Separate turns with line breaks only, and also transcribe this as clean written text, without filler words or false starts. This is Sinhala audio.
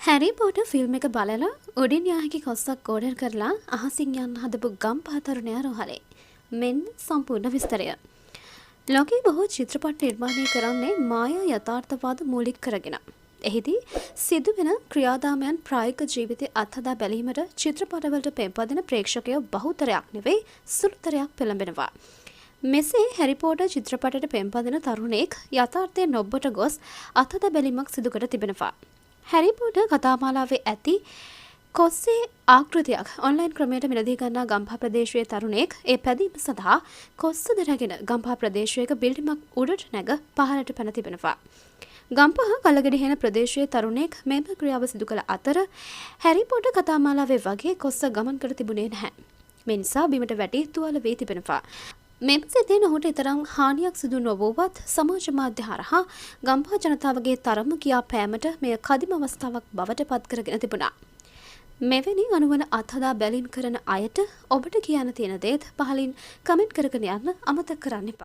හැරි පොටර් ෆිල්ම් එක බලලා උඩින් යාහකි කොස්සක් ඕඩර් කරලා අහසින් යන්න හදපු ගම්පහ තරුණයා රෝහලේ. මෙන්න සම්පූර්ණ විස්තරය. ලෝකයේ බොහෝ චිත්‍රපට නිර්මාණය කරන්නේ මායා යථාර්ථවාද මූලික කරගෙන. එහිදී සිදුවෙන ක්‍රියාදාමයන් ප්‍රායෝගික ජීවිතයේ අත්හදා බැලීමට චිත්‍රපටවලට පෙම්පදින ප්‍රේක්ෂකයෝ බහුතරයක් නෙවෙයි සුළුතරයක් පෙළඹෙනවා. මෙසේ හැරි පොටර් චිත්‍රපටයට පෙම්පදින තරුණයෙක් යථාර්ථයේ නොබ්බට ගොස් අත්හදා බැලීමක් සිදු කර තිබෙනවා. හැරි පොටර් කතාමාලාවේ ඇති කොස්සේ ආකෘතියක් ඔන්ලයින් ක්‍රමයට මිලදී ගන්නා ගම්පහ ප්‍රදේශයේ තරුණයෙක් ඒ පැදීම සඳහා කොස්ස දරගෙන ගම්පහ ප්‍රදේශයක බිල්ඩිමක් උඩට නැග පහළට පැන තිබෙනවා. ගම්පහ කලගෙඩිහෙන ප්‍රදේශයේ තරුණයෙක් මෙම ක්‍රියාව සිදු කළ අතර හැරි පොටර් කතාමාලාවේ වගේ කොස්ස ගමන් කර තිබුණේ නැහැ. මේ නිසා බිමට වැටි තුවාල වී තිබෙනවා. මෙම සිද්ධියෙන් ඔහුට තරම් හානියක් සිදු නොවුවත් සමාජ මාධ්‍ය හරහා ගම්පහ ජනතාවගේ තරම කියා පෑමට මෙය කදිම අවස්ථාවක් බවට පත් කරගෙන තිබුණා. මෙවැනි අනුවන අත්හදා බැලීම් කරන අයට ඔබට කියන්න තියෙන දේත් පහලින් කමෙන්ට් කරගෙන යන්න අමතක කරන්න එපා.